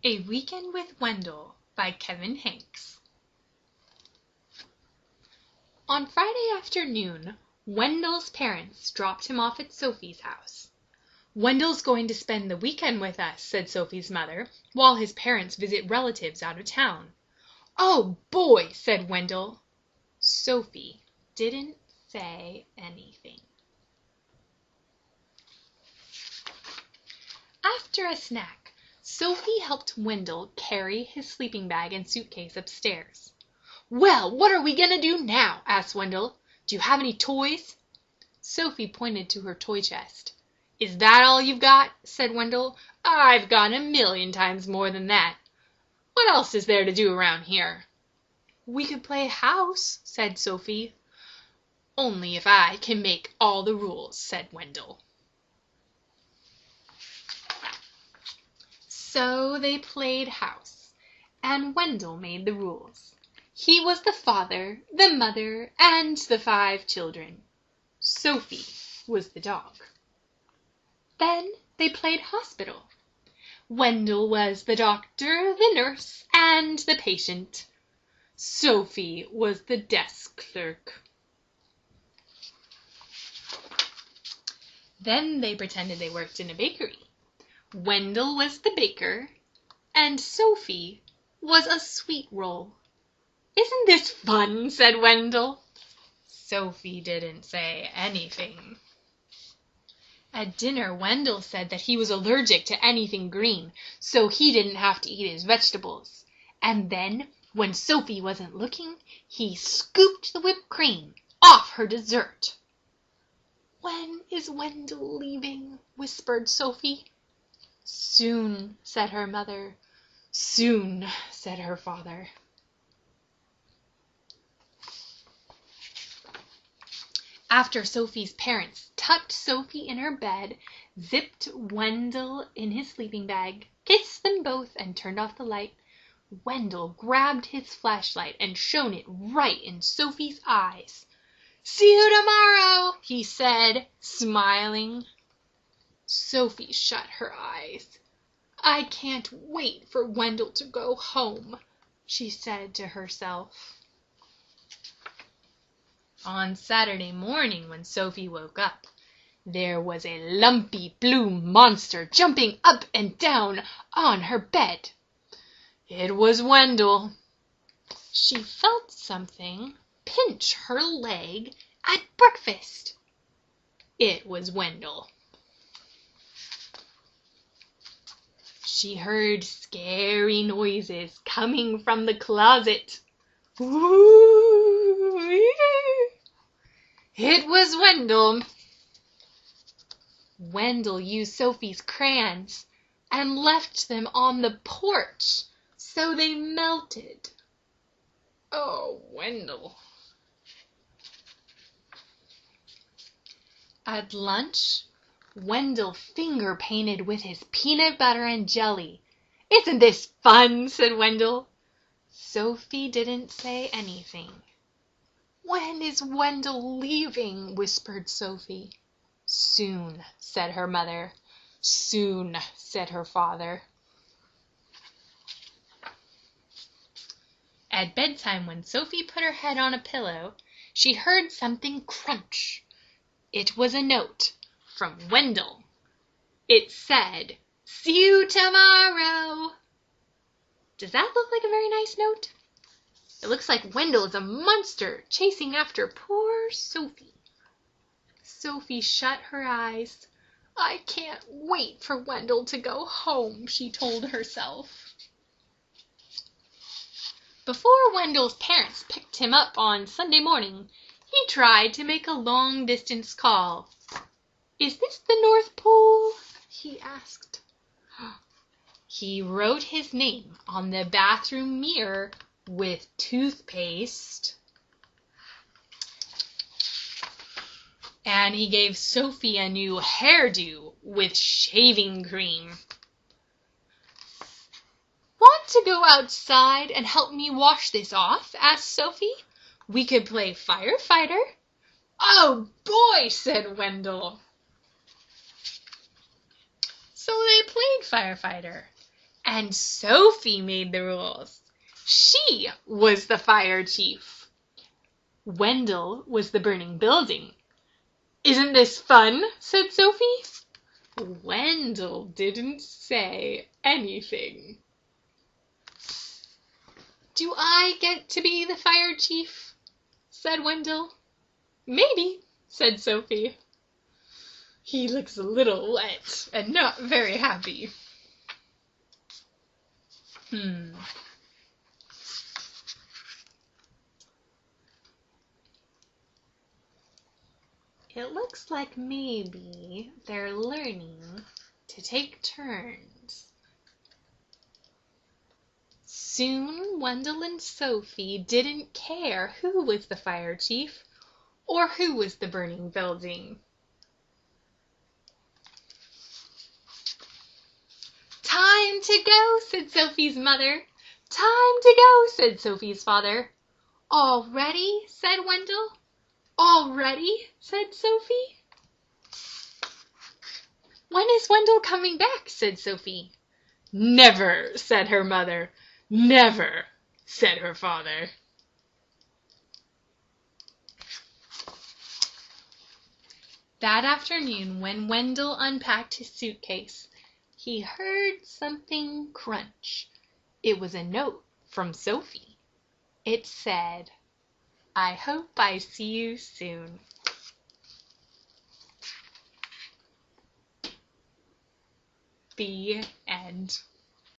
A Weekend with Wendell by Kevin Hanks. On Friday afternoon, Wendell's parents dropped him off at Sophie's house. "Wendell's going to spend the weekend with us," said Sophie's mother, "while his parents visit relatives out of town." "Oh, boy!" said Wendell. Sophie didn't say anything. After a snack, Sophie helped Wendell carry his sleeping bag and suitcase upstairs. "Well, what are we going to do now?" asked Wendell. "Do you have any toys?" Sophie pointed to her toy chest. "Is that all you've got?" said Wendell. "I've got a million times more than that. What else is there to do around here?" "We could play house," said Sophie. "Only if I can make all the rules," said Wendell. So they played house, and Wendell made the rules. He was the father, the mother, and the 5 children. Sophie was the dog. Then they played hospital. Wendell was the doctor, the nurse, and the patient. Sophie was the desk clerk. Then they pretended they worked in a bakery. Wendell was the baker, and Sophie was a sweet roll. "Isn't this fun?" said Wendell. Sophie didn't say anything. At dinner, Wendell said that he was allergic to anything green, so he didn't have to eat his vegetables. And then, when Sophie wasn't looking, he scooped the whipped cream off her dessert. "When is Wendell leaving?" whispered Sophie. "Soon," said her mother. "Soon," said her father. After Sophie's parents tucked Sophie in her bed, zipped Wendell in his sleeping bag, kissed them both, and turned off the light, Wendell grabbed his flashlight and shone it right in Sophie's eyes. "See you tomorrow," he said, smiling. Sophie shut her eyes. "I can't wait for Wendell to go home," she said to herself. On Saturday morning, when Sophie woke up, there was a lumpy blue monster jumping up and down on her bed. It was Wendell. She felt something pinch her leg at breakfast. It was Wendell. She heard scary noises coming from the closet. It was Wendell. Wendell used Sophie's crayons and left them on the porch, so they melted. Oh, Wendell. At lunch, Wendell finger painted with his peanut butter and jelly. "Isn't this fun?" said Wendell. Sophie didn't say anything. "When is Wendell leaving?" whispered Sophie. "Soon," said her mother. "Soon," said her father. At bedtime, when Sophie put her head on a pillow, she heard something crunch. It was a note from Wendell. It said, "See you tomorrow." Does that look like a very nice note? It looks like Wendell is a monster chasing after poor Sophie. Sophie shut her eyes. "I can't wait for Wendell to go home," she told herself. Before Wendell's parents picked him up on Sunday morning, he tried to make a long-distance call. "Is this the North Pole?" he asked. He wrote his name on the bathroom mirror with toothpaste, and he gave Sophie a new hairdo with shaving cream. "Want to go outside and help me wash this off?" asked Sophie. "We could play firefighter." "Oh, boy," said Wendell. So they played firefighter, And Sophie made the rules. She was the fire chief. Wendell was the burning building. "Isn't this fun?" said Sophie. Wendell didn't say anything. "Do I get to be the fire chief?" said Wendell. "Maybe," said Sophie. "He looks a little wet and not very happy." It looks like maybe they're learning to take turns. Soon Wendell and Sophie didn't care who was the fire chief or who was the burning building. "Time to go," said Sophie's mother. "Time to go," said Sophie's father. "All ready?" said Wendell. "All ready?" said Sophie. "When is Wendell coming back?" said Sophie. "Never," said her mother. "Never," said her father. That afternoon, when Wendell unpacked his suitcase, he heard something crunch. It was a note from Sophie. It said, "I hope I see you soon." The end.